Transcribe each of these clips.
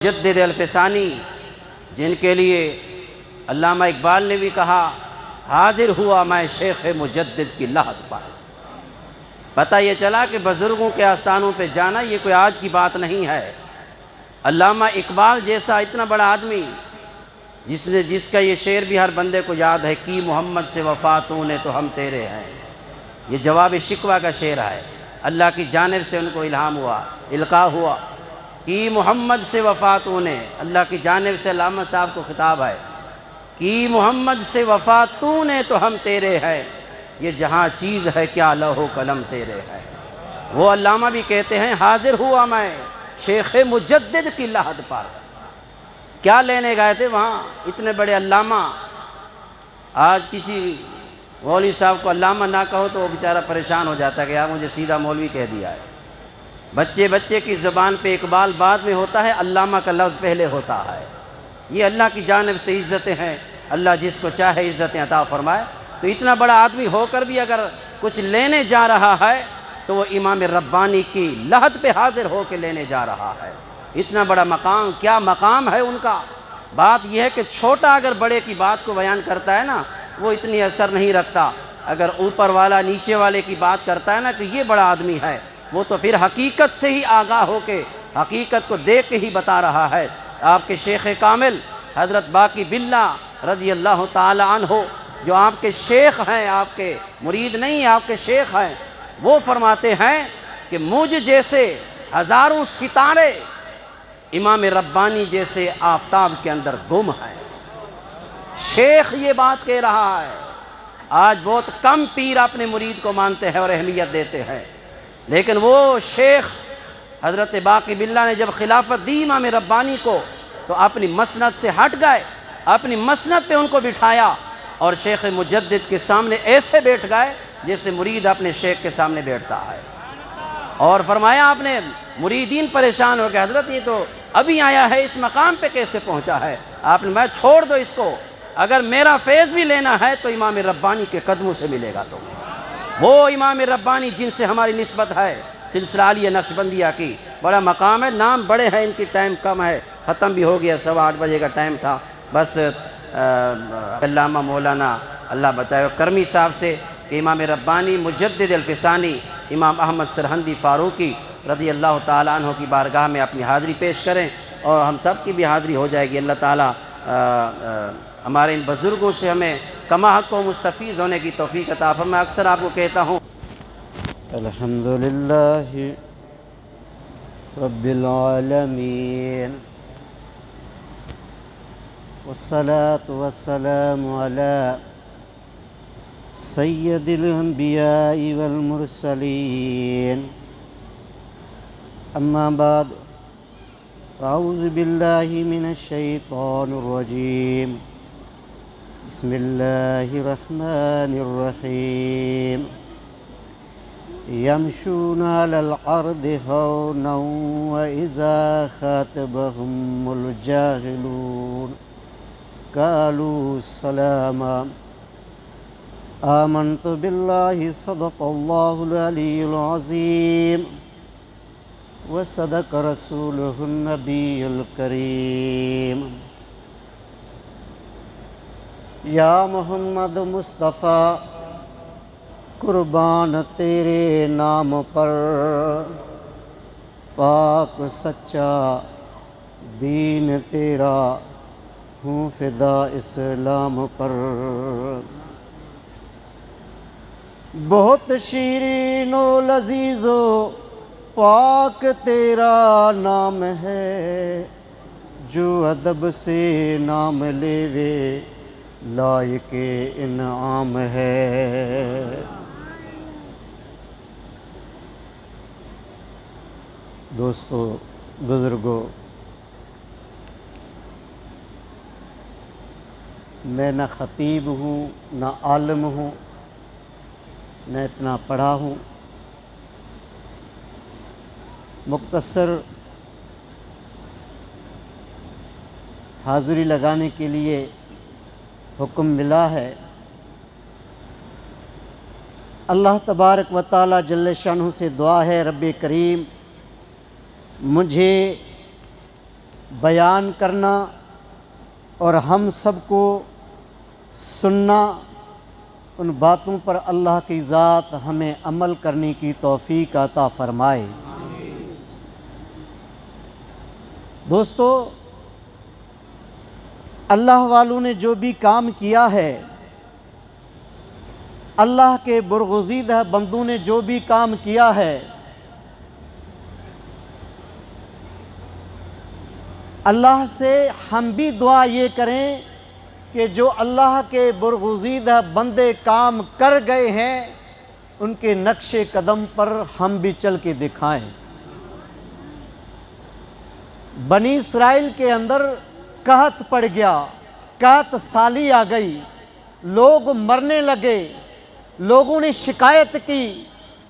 مجدد الفسانی، جن کے لیے علامہ اقبال نے بھی کہا حاضر ہوا میں شیخ مجدد کی لحد پر۔ پتہ یہ چلا کہ بزرگوں کے آستانوں پہ جانا یہ کوئی آج کی بات نہیں ہے۔ علامہ اقبال جیسا اتنا بڑا آدمی جس کا یہ شعر بھی ہر بندے کو یاد ہے، کی محمد سے وفا تو نے تو ہم تیرے ہیں، یہ جواب شکوہ کا شعر ہے۔ اللہ کی جانب سے ان کو الہام ہوا، القاء ہوا، کی محمد سے وفا تو نے، اللہ کی جانب سے علامہ صاحب کو خطاب ہے، کی محمد سے وفا تو نے تو ہم تیرے ہیں، یہ جہاں چیز ہے کیا لوح و قلم تیرے ہے۔ وہ علامہ بھی کہتے ہیں حاضر ہوا میں شیخ مجدد کی لحد پر۔ کیا لینے گئے تھے وہاں اتنے بڑے علامہ؟ آج کسی مولوی صاحب کو علامہ نہ کہو تو وہ بیچارہ پریشان ہو جاتا ہے کہ یار مجھے سیدھا مولوی کہہ دیا ہے۔ بچے کی زبان پہ اقبال بعد میں ہوتا ہے، علامہ کا لفظ پہلے ہوتا ہے۔ یہ اللہ کی جانب سے عزتیں ہیں، اللہ جس کو چاہے عزتیں عطا فرمائے۔ تو اتنا بڑا آدمی ہو کر بھی اگر کچھ لینے جا رہا ہے تو وہ امام ربانی کی لحد پہ حاضر ہو کے لینے جا رہا ہے۔ اتنا بڑا مقام، کیا مقام ہے ان کا۔ بات یہ ہے کہ چھوٹا اگر بڑے کی بات کو بیان کرتا ہے نا وہ اتنی اثر نہیں رکھتا، اگر اوپر والا نیچے والے کی بات کرتا ہے نا کہ یہ بڑا آدمی ہے، وہ تو پھر حقیقت سے ہی آگاہ ہو کے حقیقت کو دیکھ کے ہی بتا رہا ہے۔ آپ کے شیخ کامل حضرت باقی باللہ رضی اللہ تعالی عنہ جو آپ کے شیخ ہیں، آپ کے مرید نہیں آپ کے شیخ ہیں، وہ فرماتے ہیں کہ مجھ جیسے ہزاروں ستارے امام ربانی جیسے آفتاب کے اندر گم ہیں۔ شیخ یہ بات کہہ رہا ہے۔ آج بہت کم پیر اپنے مرید کو مانتے ہیں اور اہمیت دیتے ہیں، لیکن وہ شیخ حضرت باقی باللہ نے جب خلافت دی امام ربانی کو تو اپنی مسند سے ہٹ گئے، اپنی مسند پہ ان کو بٹھایا اور شیخ مجدد کے سامنے ایسے بیٹھ گئے جیسے مرید اپنے شیخ کے سامنے بیٹھتا ہے۔ اور فرمایا آپ نے مریدین پریشان ہو گئے، حضرت یہ تو ابھی آیا ہے، اس مقام پہ کیسے پہنچا ہے؟ آپ نے میں چھوڑ دو اس کو، اگر میرا فیض بھی لینا ہے تو امام ربانی کے قدموں سے ملے گا تمہیں۔ وہ امام ربانی جن سے ہماری نسبت ہے، سلسلہ عالیہ نقشبندیہ کی، بڑا مقام ہے، نام بڑے ہیں ان کی، ٹائم کم ہے، ختم بھی ہو گیا، 8:15 بجے کا ٹائم تھا۔ بس علامہ مولانا اللہ بچائے کرمی صاحب سے کہ امام ربانی مجدد الفسانی امام احمد سرہندی فاروقی رضی اللہ تعالیٰ عنہ کی بارگاہ میں اپنی حاضری پیش کریں اور ہم سب کی بھی حاضری ہو جائے گی۔ اللہ تعالیٰ ہمارے ان بزرگوں سے ہمیں کما حق و مستفیض ہونے کی توفیق عطا فرمائے۔ میں اکثر آپ کو کہتا ہوں الحمدللہ رب العالمین والصلاة والسلام علی سید الانبیاء والمرسلین، اما بعد فاعوذ باللہ من الشیطان الرجیم، بسم اللہ الرحمن الرحیم، یمشون علی الارض ہونا واذا خاطبهم الجاہلون قالوا سلاما، آمنت باللہ صدق اللہ العلی العظیم وصدق رسولہ النبی الکریم۔ یا محمد مصطفیٰ قربان تیرے نام پر، پاک سچا دین تیرا ہوں فدا اسلام پر۔ بہت شیرین و لذیذ و پاک تیرا نام ہے، جو ادب سے نام لیوے لائق انعام ہے۔ دوستو، بزرگوں، میں نہ خطیب ہوں نہ عالم ہوں، نہ اتنا پڑھا ہوں، مختصر حاضری لگانے کے لیے حکم ملا ہے۔ اللہ تبارک و تعالی جل شانہ سے دعا ہے رب کریم مجھے بیان کرنا اور ہم سب کو سننا، ان باتوں پر اللہ کی ذات ہمیں عمل کرنے کی توفیق عطا فرمائے۔ دوستو، اللہ والوں نے جو بھی کام کیا ہے، اللہ کے برگزیدہ بندوں نے جو بھی کام کیا ہے، اللہ سے ہم بھی دعا یہ کریں کہ جو اللہ کے برگزیدہ بندے کام کر گئے ہیں ان کے نقش قدم پر ہم بھی چل کے دکھائیں۔ بنی اسرائیل کے اندر قحط پڑ گیا، قحط سالی آ گئی، لوگ مرنے لگے، لوگوں نے شکایت کی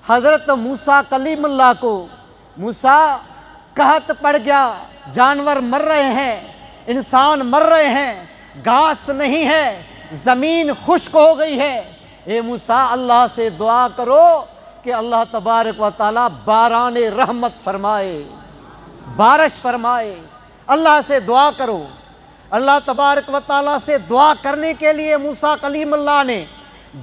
حضرت موسیٰ کلیم اللہ کو، موسیٰ قحط پڑ گیا، جانور مر رہے ہیں، انسان مر رہے ہیں، گھاس نہیں ہے، زمین خشک ہو گئی ہے، اے موسیٰ اللہ سے دعا کرو کہ اللہ تبارک و تعالیٰ باران رحمت فرمائے، بارش فرمائے۔ اللہ سے دعا کرو۔ اللہ تبارک و تعالیٰ سے دعا کرنے کے لیے موسیٰ کلیم اللہ نے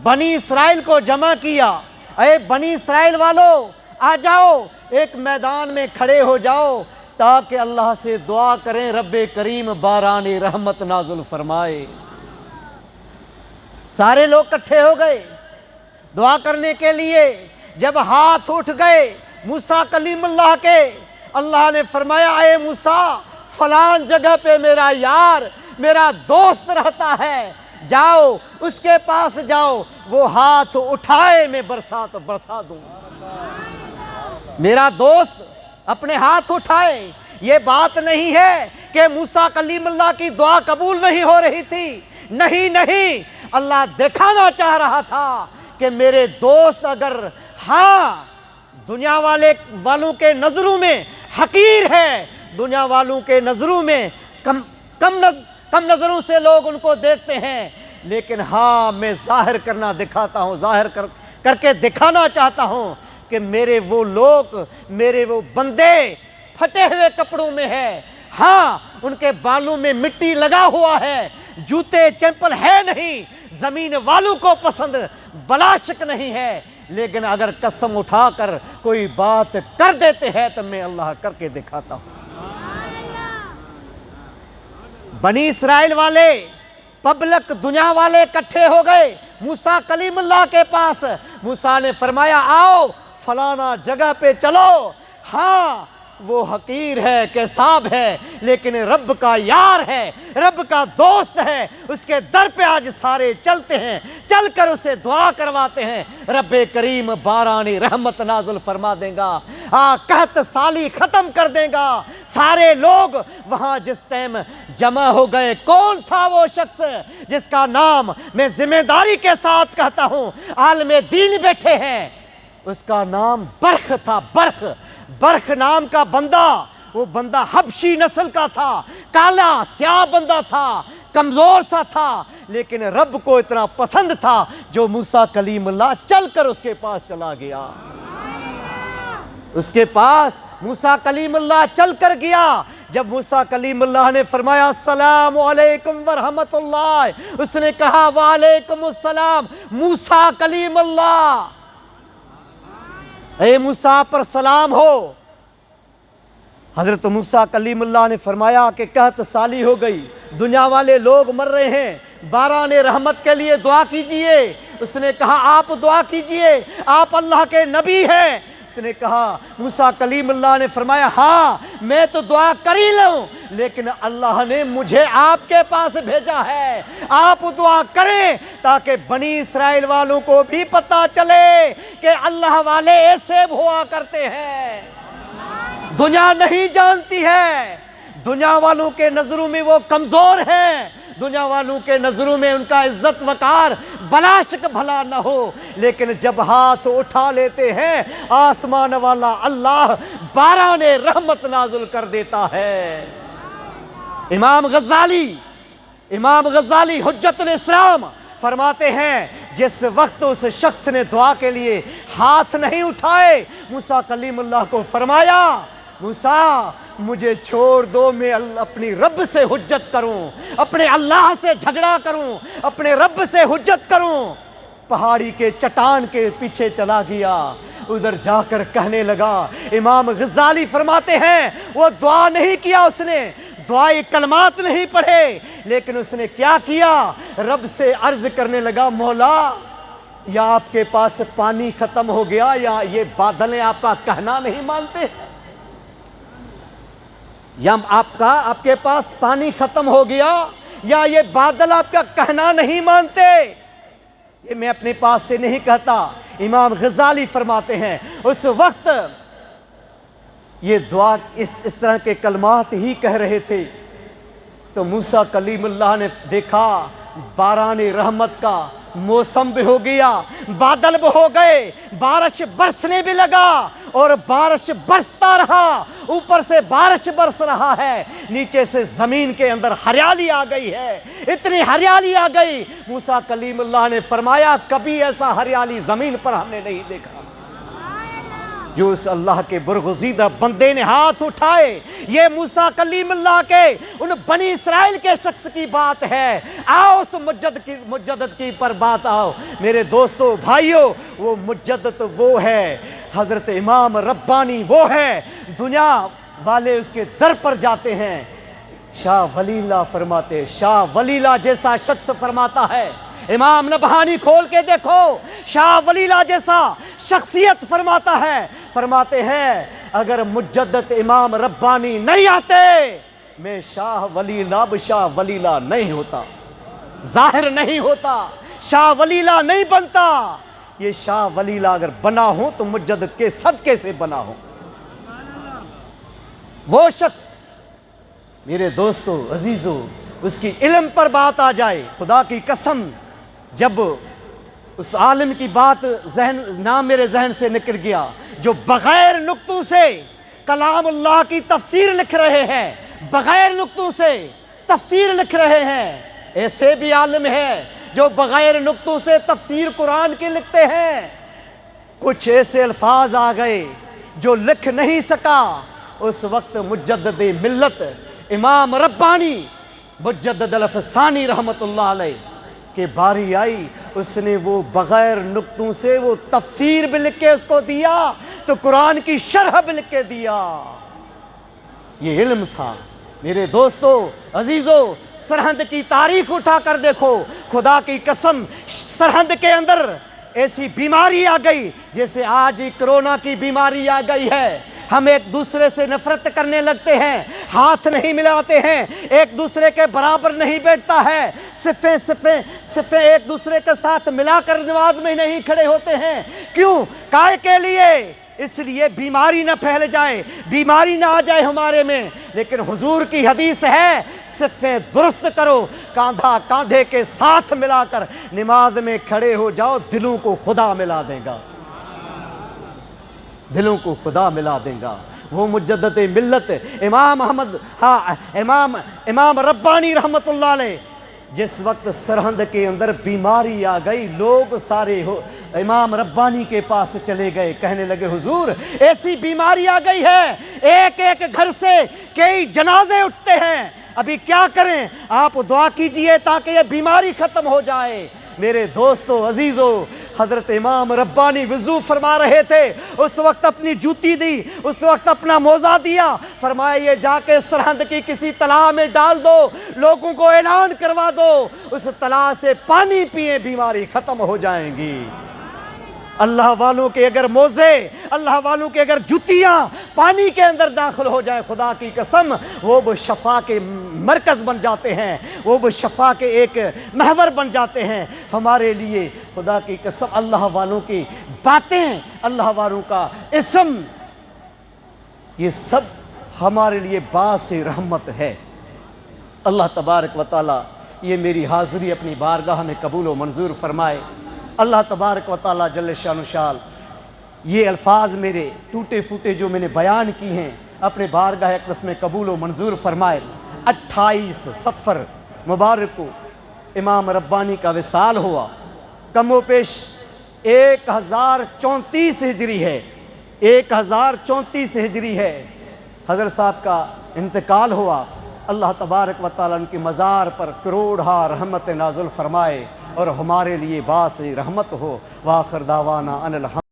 بنی اسرائیل کو جمع کیا۔ اے بنی اسرائیل والو، آ جاؤ، ایک میدان میں کھڑے ہو جاؤ تاکہ اللہ سے دعا کریں رب کریم باران رحمت نازل فرمائے۔ سارے لوگ اکٹھے ہو گئے دعا کرنے کے لیے۔ جب ہاتھ اٹھ گئے موسیٰ کلیم اللہ کے، اللہ نے فرمایا اے موسیٰ فلان جگہ پہ میرا یار، میرا دوست رہتا ہے، جاؤ اس کے پاس جاؤ، وہ ہاتھ اٹھائے میں برسات برسا دوں۔ میرا دوست اپنے ہاتھ اٹھائے۔ یہ بات نہیں ہے کہ موسیٰ کلیم اللہ کی دعا قبول نہیں ہو رہی تھی، نہیں، اللہ دکھانا چاہ رہا تھا کہ میرے دوست اگر دنیا والوں کے نظروں میں حقیر ہے، دنیا والوں کے نظروں میں کم نظروں سے لوگ ان کو دیکھتے ہیں، لیکن میں ظاہر کرنا دکھاتا ہوں، ظاہر کر کے دکھانا چاہتا ہوں کہ میرے وہ لوگ، میرے وہ بندے پھٹے ہوئے کپڑوں میں ہے، ان کے بالوں میں مٹی لگا ہوا ہے، جوتے چپل ہے نہیں، زمین والوں کو پسند بلاشک نہیں ہے، لیکن اگر قسم اٹھا کر کوئی بات کر دیتے ہیں تو میں اللہ کر کے دکھاتا ہوں۔ بنی اسرائیل والے، پبلک دنیا والے اکٹھے ہو گئے موسیٰ کلیم اللہ کے پاس۔ موسیٰ نے فرمایا آؤ فلانا جگہ پہ چلو، وہ حقیر ہے، کساب ہے، لیکن رب کا یار ہے، رب کا دوست ہے، اس کے در پہ آج سارے چلتے ہیں، چل کر اسے دعا کرواتے ہیں، رب کریم باران رحمت نازل فرما دے گا، قحط سالی ختم کر دے گا۔ سارے لوگ وہاں جس ٹائم جمع ہو گئے، کون تھا وہ شخص جس کا نام میں ذمہ داری کے ساتھ کہتا ہوں، عالم دین بیٹھے ہیں، اس کا نام برخ تھا۔ برخ نام کا بندہ، وہ بندہ حبشی نسل کا تھا، کالا سیاہ بندہ تھا، کمزور سا تھا، لیکن رب کو اتنا پسند تھا جو موسیٰ کلیم اللہ چل کر اس کے پاس چلا گیا۔ اس کے پاس موسیٰ کلیم اللہ چل کر گیا۔ جب موسیٰ کلیم اللہ نے فرمایا السلام علیکم ورحمت اللہ، اس نے کہا وعلیکم السلام موسیٰ کلیم اللہ، اے موسیٰ پر سلام ہو۔ حضرت موسیٰ کلیم اللہ نے فرمایا کہ قحط سالی ہو گئی، دنیا والے لوگ مر رہے ہیں، باران رحمت کے لیے دعا کیجئے۔ اس نے کہا آپ دعا کیجئے، آپ اللہ کے نبی ہیں۔ اس نے کہا، موسیٰ کلیم اللہ نے فرمایا میں تو دعا کر ہی لوں، لیکن اللہ نے مجھے آپ کے پاس بھیجا ہے، آپ دعا کریں تاکہ بنی اسرائیل والوں کو بھی پتہ چلے کہ اللہ والے ایسے ہوا کرتے ہیں۔ دنیا نہیں جانتی ہے، دنیا والوں کے نظروں میں وہ کمزور ہیں، دنیا والوں کے نظروں میں ان کا عزت وقار بلاشک بھلا نہ ہو، لیکن جب ہاتھ اٹھا لیتے ہیں آسمان والا اللہ باران رحمت نازل کر دیتا ہے۔ امام غزالی حجت الاسلام فرماتے ہیں جس وقت اس شخص نے دعا کے لیے ہاتھ نہیں اٹھائے، موسیٰ کلیم اللہ کو فرمایا موسیٰ مجھے چھوڑ دو، میں اپنی رب سے حجت کروں، اپنے اللہ سے جھگڑا کروں، اپنے رب سے حجت کروں۔ پہاڑی کے چٹان کے پیچھے چلا گیا، ادھر جا کر کہنے لگا۔ امام غزالی فرماتے ہیں وہ دعا نہیں کیا، اس نے دعائے کلمات نہیں پڑھے، لیکن اس نے کیا کیا؟ رب سے عرض کرنے لگا، مولا یا آپ کے پاس پانی ختم ہو گیا، یا یہ بادلیں آپ کا کہنا نہیں مانتے، یا آپ کے پاس پانی ختم ہو گیا، یا یہ بادل آپ کا کہنا نہیں مانتے، یہ میں اپنے پاس سے نہیں کہتا۔ امام غزالی فرماتے ہیں اس وقت یہ دعا اس طرح کے کلمات ہی کہہ رہے تھے تو موسیٰ کلیم اللہ نے دیکھا باران رحمت کا موسم بھی ہو گیا، بادل بھی ہو گئے، بارش برسنے بھی لگا، اور بارش برستا رہا، اوپر سے بارش برس رہا ہے، نیچے سے زمین کے اندر ہریالی آ گئی ہے، اتنی ہریالی آ گئی۔ موسیٰ کلیم اللہ نے فرمایا کبھی ایسا ہریالی زمین پر ہم نے نہیں دیکھا۔ جو اس اللہ کے برگزیدہ بندے نے ہاتھ اٹھائے، یہ موسیٰ کلیم اللہ کے ان بنی اسرائیل کے شخص کی بات ہے۔ آؤ اس مجدد کی پر بات آؤ میرے دوستو بھائیو، وہ مجدد وہ ہے، حضرت امام ربانی وہ ہے، دنیا والے اس کے در پر جاتے ہیں۔ شاہ ولی اللہ فرماتے، شاہ ولی اللہ جیسا شخص فرماتا ہے، امام نبہانی کھول کے دیکھو، شاہ ولی اللہ جیسا شخصیت فرماتا ہے، فرماتے ہیں اگر مجدد امام ربانی نہیں آتے میں شاہ ولی اللہ شاہ ولی اللہ نہیں ہوتا، ظاہر نہیں ہوتا، شاہ ولی اللہ نہیں بنتا۔ یہ شاہ ولی اللہ اگر بنا ہوں تو مجدد کے صدقے سے بنا ہوں۔ وہ شخص میرے دوستو عزیزو، اس کی علم پر بات آ جائے، خدا کی قسم جب اس عالم کی بات نام میرے ذہن سے نکل گیا جو بغیر نقطوں سے کلام اللہ کی تفسیر لکھ رہے ہیں، بغیر نقطوں سے تفسیر لکھ رہے ہیں، ایسے بھی عالم ہیں جو بغیر نقطوں سے تفسیر قرآن کی لکھتے ہیں۔ کچھ ایسے الفاظ آ گئے جو لکھ نہیں سکا، اس وقت مجدد ملت امام ربانی مجدد الفسانی رحمت اللہ علیہ کہ باری آئی، اس نے وہ بغیر نقطوں سے وہ تفسیر بھی لکھ کے اس کو دیا تو قرآن کی شرح بھی لکھ کے دیا۔ یہ علم تھا میرے دوستو عزیزو۔ سرہند کی تاریخ اٹھا کر دیکھو، خدا کی قسم سرہند کے اندر ایسی بیماری آ گئی جیسے آج کرونا کی بیماری آ گئی ہے۔ ہم ایک دوسرے سے نفرت کرنے لگتے ہیں، ہاتھ نہیں ملاتے ہیں، ایک دوسرے کے برابر نہیں بیٹھتا ہے، صفیں ایک دوسرے کے ساتھ ملا کر نماز میں نہیں کھڑے ہوتے ہیں۔ کیوں؟ کائے کے لیے؟ اس لیے بیماری نہ پھیل جائے، بیماری نہ آ جائے ہمارے میں۔ لیکن حضور کی حدیث ہے صفیں درست کرو، کاندھا کاندھے کے ساتھ ملا کر نماز میں کھڑے ہو جاؤ، دلوں کو خدا ملا دے گا، دلوں کو خدا ملا دے گا۔ وہ مجدد ملت امام ربانی رحمت اللہ علیہ جس وقت سرہند کے اندر بیماری آ گئی، لوگ سارے امام ربانی کے پاس چلے گئے، کہنے لگے حضور ایسی بیماری آ گئی ہے، ایک ایک گھر سے کئی جنازے اٹھتے ہیں، ابھی کیا کریں؟ آپ دعا کیجئے تاکہ یہ بیماری ختم ہو جائے۔ میرے دوستو عزیزو، حضرت امام ربانی وضو فرما رہے تھے، اس وقت اپنی جوتی دی، اس وقت اپنا موزہ دیا، فرمایا یہ جا کے سرہند کی کسی تالاب میں ڈال دو، لوگوں کو اعلان کروا دو، اس تالاب سے پانی پیئے، بیماری ختم ہو جائیں گی۔ اللہ والوں کے اگر موزے، اللہ والوں کے اگر جوتیاں پانی کے اندر داخل ہو جائیں، خدا کی قسم وہ بھی شفا کے مرکز بن جاتے ہیں، وہ بھی شفا کے ایک محور بن جاتے ہیں ہمارے لیے۔ خدا کی قسم اللہ والوں کی باتیں، اللہ والوں کا اسم، یہ سب ہمارے لیے باعث رحمت ہے۔ اللہ تبارک و تعالیٰ یہ میری حاضری اپنی بارگاہ میں قبول و منظور فرمائے۔ اللہ تبارک و تعالیٰ جل شان و شال یہ الفاظ میرے ٹوٹے پھوٹے جو میں نے بیان کی ہیں اپنے بارگاہ اقدس میں قبول و منظور فرمائے۔ 28 صفر مبارک کو امام ربانی کا وصال ہوا، کم و پیش 1034 ہجری ہے، 1034 ہجری ہے۔ حضرت صاحب کا انتقال ہوا، اللہ تبارک و تعالیٰ ان کی مزار پر کروڑہا رحمت نازل فرمائے اور ہمارے لیے باعث رحمت ہو۔ وآخر دعوانا ان الحمد